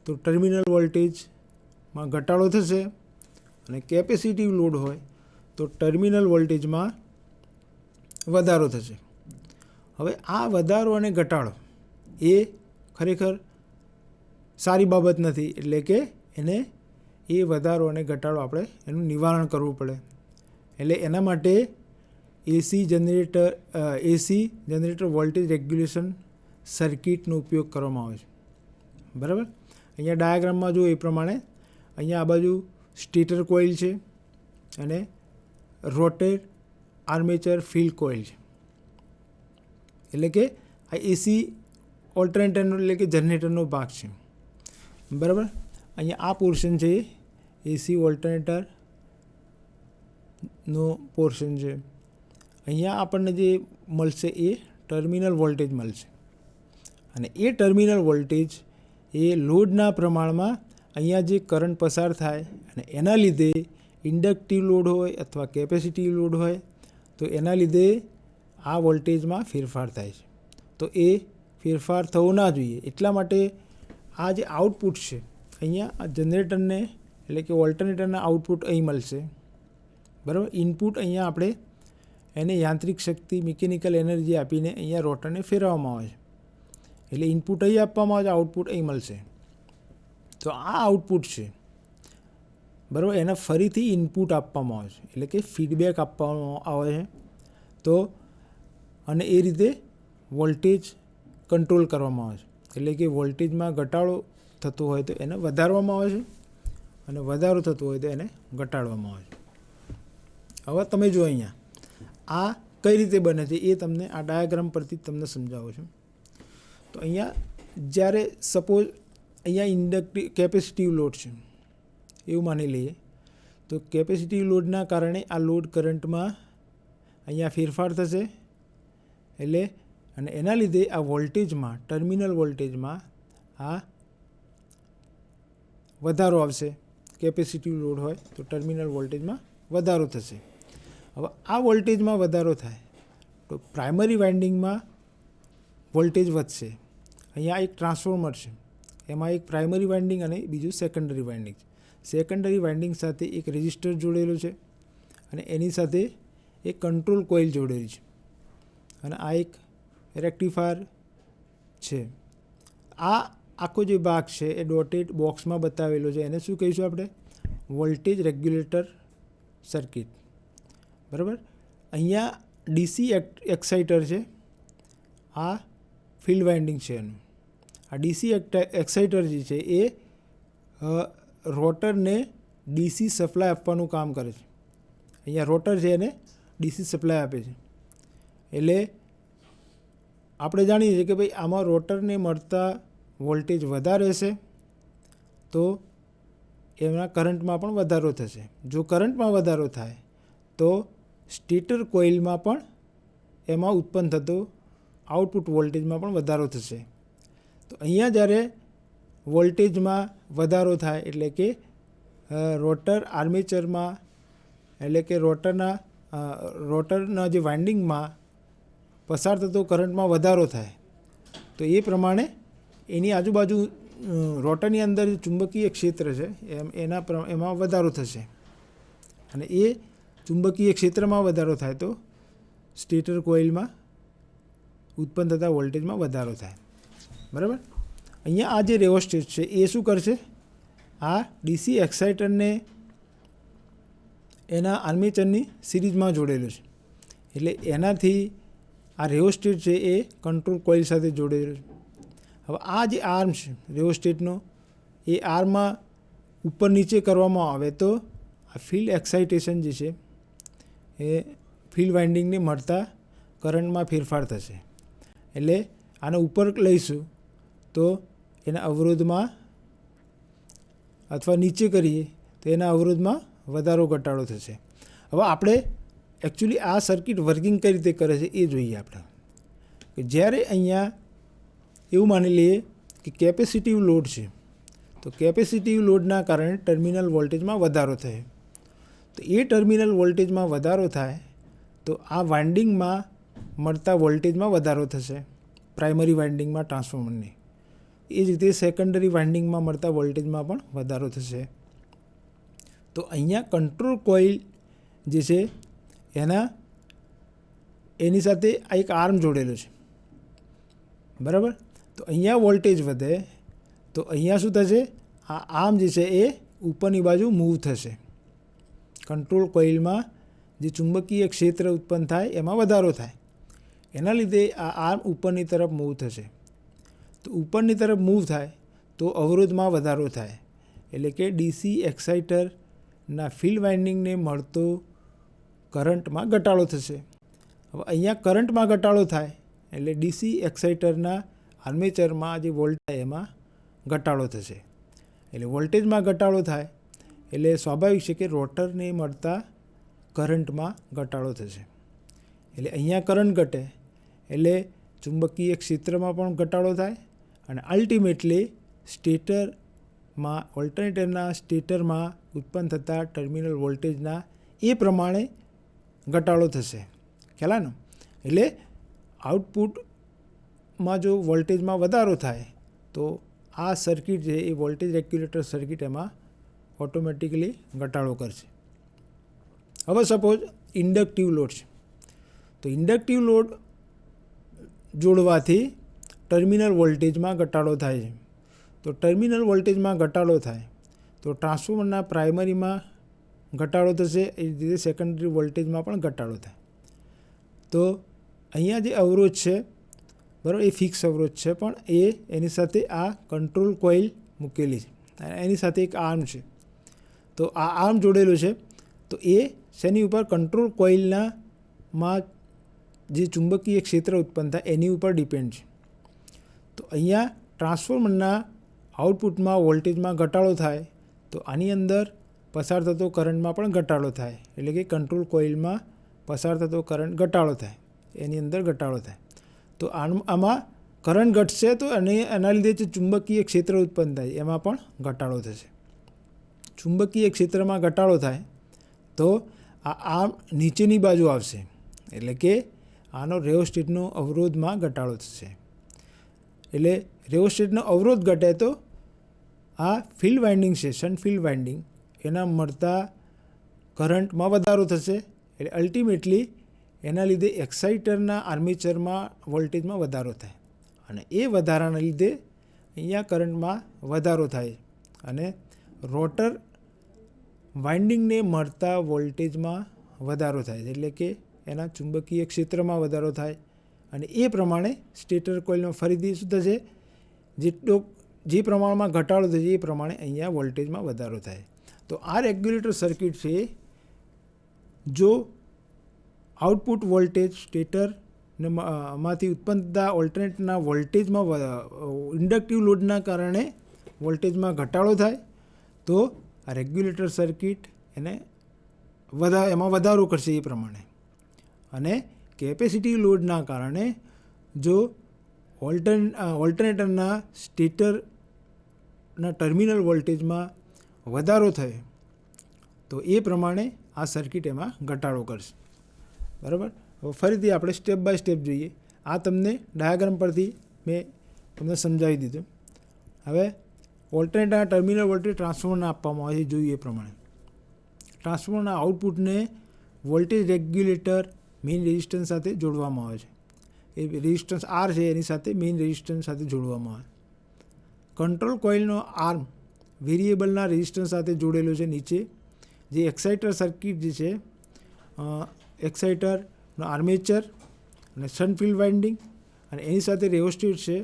તો ટર્મિનલ વોલ્ટેજમાં ઘટાડો થશે અને કેપેસિટિવ લોડ હોય તો ટર્મિનલ વોલ્ટેજમાં વધારો થશે. હવે આ વધારો અને ઘટાડો એ ખરેખર સારી બાબત નથી, એટલે કે એને એ વધારો અને ઘટાડો આપણે એનું નિવારણ કરવું પડે. એટલે એના માટે એસી જનરેટર વોલ્ટેજ રેગ્યુલેશન સર્કિટનો ઉપયોગ કરવામાં આવે છે. બરાબર. અહીંયા ડાયાગ્રામમાં જો એ પ્રમાણે અહીંયા આ બાજુ સ્ટેટર કોઇલ છે અને રોટેટ આર્મેચર ફિલ્ડ કોઇલ છે. એટલે કે આ એસી ઓલ્ટરનેટરનો એટલે કે જનરેટરનો ભાગ છે. બરાબર. અહીંયા આ પોર્શન છે એસી ઓલ્ટરનેટરનો પોર્શન છે. અહીંયા આપણને જે મળશે એ ટર્મિનલ વોલ્ટેજ મળશે અને એ ટર્મિનલ વોલ્ટેજ એ લોડના પ્રમાણમાં અહીંયા જે કરંટ પસાર થાય અને એના લીધે ઇન્ડક્ટિવ લોડ હોય અથવા કેપેસિટિવ લોડ હોય તો એના લીધે આ વોલ્ટેજમાં ફેરફાર થાય છે. તો એ ફેરફાર થવો ના જોઈએ. એટલા માટે આ જે આઉટપુટ છે અહીંયા આ જનરેટરને એટલે કે ઓલ્ટરનેટરના આઉટપુટ અહીં મળશે. બરાબર. ઇનપુટ અહીંયા આપણે એને યાંત્રિક શક્તિ મિકેનિકલ એનર્જી આપીને અહીંયા રોટરને ફેરવવામાં આવે છે. એટલે ઇનપુટ અહીં આપવામાં આવે છે, આઉટપુટ અહીં મળશે. તો આ આઉટપુટ છે બરાબર, એને ફરીથી ઇનપુટ આપવામાં આવે છે એટલે કે ફીડબેક આપવામાં આવે છે. તો અને એ રીતે વોલ્ટેજ કંટ્રોલ કરવામાં આવે છે. એટલે કે વોલ્ટેજમાં ઘટાડો થતો હોય તો એને વધારવામાં આવે છે અને વધારો થતો હોય તો એને ઘટાડવામાં આવે છે. હવે તમે જો અહીંયા આ કઈ રીતે બને છે એ તમને આ ડાયાગ્રામ પરથી તમને સમજાવું છું. તો અહીંયા જ્યારે સપોઝ અહીંયા કેપેસિટિવ લોડ છે એવું માની લઈએ તો કેપેસિટિવ લોડના કારણે આ લોડ કરંટમાં અહીંયા ફેરફાર થશે. એટલે અને એના લીધે આ વોલ્ટેજમાં ટર્મિનલ વોલ્ટેજમાં આ વધારો આવશે. કેપેસિટિવ લોડ હોય તો ટર્મિનલ વોલ્ટેજમાં વધારો થશે. હવે આ વોલ્ટેજમાં વધારો થાય તો પ્રાઇમરી વાઇન્ડિંગમાં વોલ્ટેજ વધશે. અહીંયા એક ટ્રાન્સફોર્મર છે, એમાં એક પ્રાઇમરી વાઇન્ડિંગ અને બીજું સેકન્ડરી વાઇન્ડિંગ છે. સેકન્ડરી વાઇન્ડિંગ સાથે એક રેઝિસ્ટર જોડેલું છે અને એની સાથે એક કંટ્રોલ કોઇલ જોડેલી છે અને આ એક રેક્ટિફાયર છે. આ આખો જે ભાગ છે એ ડોટેડ બોક્સમાં બતાવેલો છે. એને શું કહીશું આપણે? Voltage regulator circuit. બરાબર. અહીંયા ડીસી એક્સાઇટર છે, આ ફિલ્ડ વાઇન્ડિંગ છે એનું. આ ડીસી એક્સાઇટર જે છે એ રોટરને ડીસી સપ્લાય આપવાનું કામ કરે છે. અહીંયા રોટર છે એને ડીસી સપ્લાય આપે છે. એટલે આપણે જાણીએ છીએ કે ભાઈ આમાં રોટરને મળતા વોલ્ટેજ વધારે હશે તો એના કરંટમાં પણ વધારો થશે. જો કરંટમાં વધારો થાય તો સ્ટેટર કોઇલમાં પણ એમાં ઉત્પન્ન થતો આઉટપુટ વોલ્ટેજમાં પણ વધારો થશે. તો અહીંયા જ્યારે વોલ્ટેજમાં વધારો થાય એટલે કે રોટર આર્મેચરમાં એટલે કે રોટરના જે વાઇન્ડિંગમાં પસાર થતો કરંટમાં વધારો થાય તો એ પ્રમાણે એની આજુબાજુ રોટરની અંદર જે ચુંબકીય ક્ષેત્ર છે એમાં વધારો થશે અને એ ચુંબકીય ક્ષેત્રમાં વધારો થાય તો સ્ટેટર કોઇલમાં ઉત્પન્ન થતા વોલ્ટેજમાં વધારો થાય. બરાબર. અહીંયા આ જે રેઓસ્ટેટ છે એ શું કરશે? આ ડીસી એક્સાઇટરને એના આર્મેચરની સિરીઝમાં જોડેલું છે. એટલે એનાથી આ રેઓસ્ટેટ છે એ કંટ્રોલ કોઇલ સાથે જોડેલું છે. હવે આ જે આર્મ છે રેઓસ્ટેટનો એ આર્મમાં ઉપર નીચે કરવામાં આવે તો આ ફિલ્ડ એક્સાઇટેશન જે છે એ ફિલ્ડ વાઇન્ડિંગને મળતા કરંટમાં ફેરફાર થશે. એટલે આને ઉપર લઈશું તો એના અવરોધમાં અથવા નીચે કરીએ તો એના અવરોધમાં વધારો ઘટાડો થશે. હવે આપણે એકચ્યુઅલી આ સર્કિટ વર્કિંગ કઈ રીતે કરે છે એ જોઈએ આપણે. કે જ્યારે અહીંયા એવું માની લઈએ કે કેપેસિટિવ લોડ છે તો કેપેસિટિવ લોડના કારણે ટર્મિનલ વોલ્ટેજમાં વધારો થાય. તો એ ટર્મિનલ વોલ્ટેજમાં વધારો થાય તો આ વાઇન્ડિંગમાં મળતા વોલ્ટેજમાં વધારો થશે પ્રાઇમરી વાઇન્ડિંગમાં ટ્રાન્સફોર્મરની. એ જ રીતે સેકન્ડરી વાઇન્ડિંગમાં મળતા વોલ્ટેજમાં પણ વધારો થશે. તો અહીંયા કંટ્રોલ કોઇલ જે છે એની સાથે આ એક આર્મ જોડેલું છે. બરાબર. તો અહીંયા વોલ્ટેજ વધે તો અહીંયા શું થશે? આ આર્મ જે છે એ ઉપરની બાજુ મૂવ થશે. કંટ્રોલ કોઇલમાં જે ચુંબકીય ક્ષેત્ર ઉત્પન્ન થાય એમાં વધારો થાય. એના લીધે આ આર્મ ઉપરની તરફ મૂવ થશે. તો ઉપરની તરફ મૂવ થાય તો અવરોધમાં વધારો થાય, એટલે કે ડીસી એક્સાઇટરના ફિલ્ડ વાઇન્ડિંગને મળતો કરંટમાં ઘટાડો થશે. હવે અહીંયા કરંટમાં ઘટાડો થાય એટલે ડીસી એક્સાઇટરના આર્મેચરમાં જે વોલ્ટેજ એમાં ઘટાડો થશે. એટલે વોલ્ટેજમાં ઘટાડો થાય એટલે સ્વાભાવિક છે કે રોટરને મળતા કરંટમાં ઘટાડો થશે. એટલે અહીંયા કરંટ ઘટે એટલે ચુંબકીય ક્ષેત્રમાં પણ ઘટાડો થાય અને અલ્ટિમેટલી સ્ટેટરમાં ઓલ્ટરનેટરના સ્ટેટરમાં ઉત્પન્ન થતા ટર્મિનલ વોલ્ટેજના એ પ્રમાણે ઘટાડો થશે. ખ્યાલ ને? એટલે આઉટપુટમાં જો વોલ્ટેજમાં વધારો થાય તો આ સર્કિટ છે એ વોલ્ટેજ રેગ્યુલેટર સર્કિટ એમાં ઓટોમેટિકલી ઘટાડો કરશે. હવે સપોઝ ઇન્ડક્ટિવ લોડ છે, તો ઇન્ડક્ટિવ લોડ જોડવાથી ટર્મિનલ વોલ્ટેજમાં ઘટાડો થાય છે. તો ટર્મિનલ વોલ્ટેજમાં ઘટાડો થાય તો ટ્રાન્સફોર્મરના પ્રાઇમરીમાં ઘટાડો થશે, એ રીતે સેકન્ડરી વોલ્ટેજમાં પણ ઘટાડો થાય. તો અહીંયા જે અવરોધ છે બરાબર, એ ફિક્સ અવરોધ છે, પણ એની સાથે આ કંટ્રોલ કોઇલ મૂકેલી છે, એની સાથે એક આર્મ છે. તો આ આર્મ જોડેલું છે, તો એ શેની ઉપર? કંટ્રોલ કોઇલમાં જે ચુંબકીય ક્ષેત્ર ઉત્પન્ન થાય એની ઉપર ડિપેન્ડ છે. તો અહીંયા ટ્રાન્સફોર્મરના આઉટપુટમાં વોલ્ટેજમાં ઘટાડો થાય તો આની અંદર પસાર થતો કરંટમાં પણ ઘટાડો થાય, એટલે કે કંટ્રોલ કોઇલમાં પસાર થતો કરંટ ઘટાડો થાય, એની અંદર ઘટાડો થાય. તો આમાં કરંટ ઘટશે તો એના લીધે જે ચુંબકીય ક્ષેત્ર ઉત્પન્ન થાય એમાં પણ ઘટાડો થશે. ચુંબકીય ક્ષેત્રમાં ઘટાડો થાય તો આ આર્મ નીચેની બાજુ આવશે, એટલે કે આનો રેઓસ્ટેટનો અવરોધમાં ઘટાડો થશે. એટલે રેઓસ્ટેટનો અવરોધ ઘટે તો આ ફિલ્ડ વાઇન્ડિંગ છે, શન્ટ ફિલ્ડ વાઇન્ડિંગ, એના મળતા કરંટમાં વધારો થશે. એટલે અલ્ટિમેટલી એના લીધે એક્સાઇટરના આર્મેચરમાં વોલ્ટેજમાં વધારો થાય અને એ વધારાના લીધે અહીંયા કરંટમાં વધારો થાય અને રોટર વાઇન્ડિંગને મળતા વોલ્ટેજમાં વધારો થાય, એટલે કે એના ચુંબકીય ક્ષેત્રમાં વધારો થાય અને એ પ્રમાણે સ્ટેટર કોઇલમાં ફરીથી શું થશે? જે પ્રમાણમાં ઘટાડો થશે એ પ્રમાણે અહીંયા વોલ્ટેજમાં વધારો થાય. તો આ રેગ્યુલેટર સર્કિટ છે, જો આઉટપુટ વોલ્ટેજ સ્ટેટરને માંથી ઉત્પન્ન થતા ઓલ્ટરનેટના વોલ્ટેજમાં ઇન્ડક્ટિવ લોડના કારણે વોલ્ટેજમાં ઘટાડો થાય તો આ રેગ્યુલેટર સર્કિટ એમાં વધારો કરશે એ પ્રમાણે. અને કેપેસિટી લોડના કારણે જો ઓલ્ટરનેટરના સ્ટેટરના ટર્મિનલ વોલ્ટેજમાં વધારો થાય તો એ પ્રમાણે આ સર્કિટ એમાં ઘટાડો કરશે. બરાબર? હવે ફરીથી આપણે સ્ટેપ બાય સ્ટેપ જોઈએ. આ તમને ડાયાગ્રામ પરથી મેં તમને સમજાવી દીધું. હવે ઓલ્ટરનેટરના ટર્મિનલ વોલ્ટેજ ટ્રાન્સફોર્મરને આપવામાં આવે છે, જોઈએ એ પ્રમાણે. ટ્રાન્સફોર્મરના આઉટપુટને વોલ્ટેજ રેગ્યુલેટર મેઇન રેઝિસ્ટન્સ સાથે જોડવામાં આવે છે. એ રેઝિસ્ટન્સ આર છે એની સાથે મેઇન રેઝિસ્ટન્સ સાથે જોડવામાં આવે. કંટ્રોલ કોઇલનો આર્મ વેરિયેબલના રેઝિસ્ટન્સ સાથે જોડેલો છે નીચે. જે એક્સાઇટર સર્કિટ જે છે, એક્સાઇટરનો આર્મેચર અને શન્ટ ફિલ્ડ વાઇન્ડિંગ અને એની સાથે રેઓસ્ટેટ છે,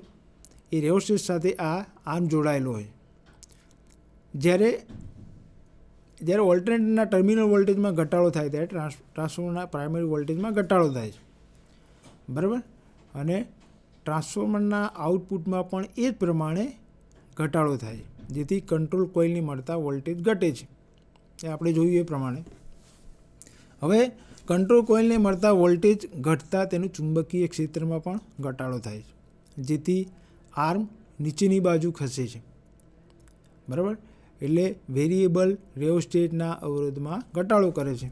એ રેઓસ્ટેટ સાથે આ આર્મ જોડાયેલો હોય. જ્યારે ઓલ્ટરનેટરના ટર્મિનલ વોલ્ટેજમાં ઘટાડો થાય ત્યારે ટ્રાન્સફોર્મરના પ્રાઇમરી વોલ્ટેજમાં ઘટાડો થાય છે. બરાબર? અને ટ્રાન્સફોર્મરના આઉટપુટમાં પણ એ જ પ્રમાણે ઘટાડો થાય, જેથી કંટ્રોલ કોઇલની મળતા વોલ્ટેજ ઘટે છે. એ આપણે જોયું એ પ્રમાણે. હવે કંટ્રોલ કોઇલને મળતા વોલ્ટેજ ઘટતા તેનું ચુંબકીય ક્ષેત્રમાં પણ ઘટાડો થાય છે, જેથી આર્મ નીચેની બાજુ ખસે છે. બરાબર? એટલે વેરિયેબલ રેઓસ્ટેટના અવરોધમાં ઘટાડો કરે છે.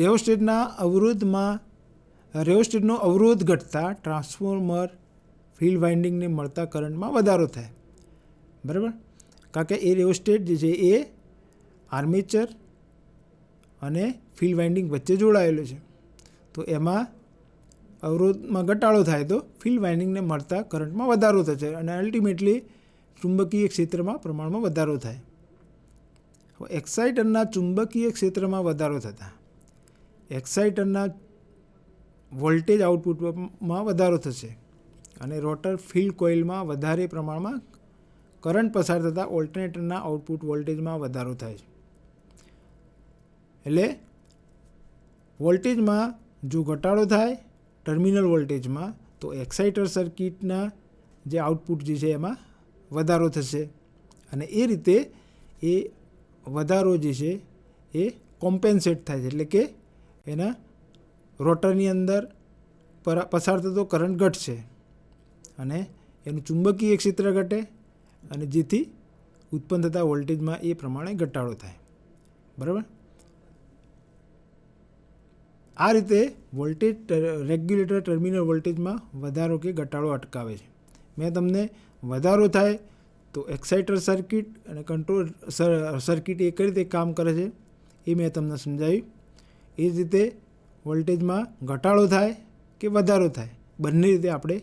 રેઓસ્ટેટનો અવરોધ ઘટતા ટ્રાન્સફોર્મર ફિલ્ડ વાઇન્ડિંગને મળતા કરંટમાં વધારો થાય. બરાબર? કારણ કે એ રેઓસ્ટેટ જે છે એ આર્મેચર અને ફિલ્ડ વાઇન્ડિંગ વચ્ચે જોડાયેલો છે. તો એમાં અવરોધમાં ઘટાડો થાય તો ફિલ્ડ વાઇન્ડિંગને મળતા કરંટમાં વધારો થશે અને અલ્ટિમેટલી ચુંબકીય ક્ષેત્રમાં પ્રમાણમાં વધારો થાય. હવે એક્સાઇટરના ચુંબકીય ક્ષેત્રમાં વધારો થતાં એક્સાઇટરના વોલ્ટેજ આઉટપુટમાં વધારો થશે અને રોટર ફિલ્ડ કોઇલમાં વધારે પ્રમાણમાં કરંટ પસાર થતાં ઓલ્ટરનેટરના આઉટપુટ વોલ્ટેજમાં વધારો થાય છે. એટલે વોલ્ટેજમાં જો ઘટાડો થાય ટર્મિનલ વોલ્ટેજમાં તો એક્સાઇટર સર્કિટના જે આઉટપુટ જે છે એમાં વધારો થશે અને એ રીતે એ વધારો જે છે એ કોમ્પેન્સેટ થાય છે. એટલે કે એના રોટરની અંદર પસાર થતો કરંટ ઘટશે અને એનું ચુંબકીય ક્ષેત્ર ઘટે અને જેથી ઉત્પન્ન થતા વોલ્ટેજમાં એ પ્રમાણે ઘટાડો થાય. બરાબર. આ રીતે વોલ્ટેજ રેગ્યુલેટર ટર્મિનલ વોલ્ટેજમાં વધારો કે ઘટાડો અટકાવે છે. મેં તમને વધારો થાય તો એક્સાઇટર સર્કિટ અને કંટ્રોલ સર્કિટ એ કઈ રીતે કામ કરે છે એ મેં તમને સમજાવ્યું. એ જ રીતે વોલ્ટેજમાં ઘટાડો થાય કે વધારો થાય બંને રીતે આપણે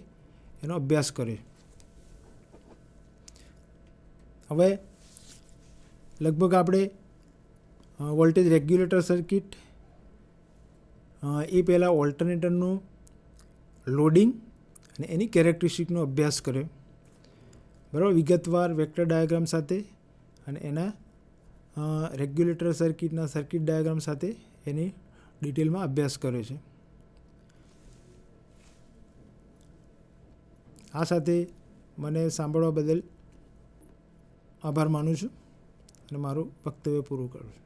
એનો અભ્યાસ કર્યો. હવે લગભગ આપણે વોલ્ટેજ રેગ્યુલેટર સર્કિટ એ પહેલાં ઓલ્ટરનેટરનું લોડિંગ અને એની કેરેક્ટરિસ્ટિકનો અભ્યાસ કર્યો. બરાબર. વિગતવાર વેક્ટર ડાયાગ્રામ સાથે અને એના રેગ્યુલેટર સર્કિટના સર્કિટ ડાયાગ્રામ સાથે એની ડિટેલમાં અભ્યાસ કર્યો છે. આ સાથે મને સાંભળવા બદલ આભાર માનું છું અને મારું વક્તવ્ય પૂરું કરું છું.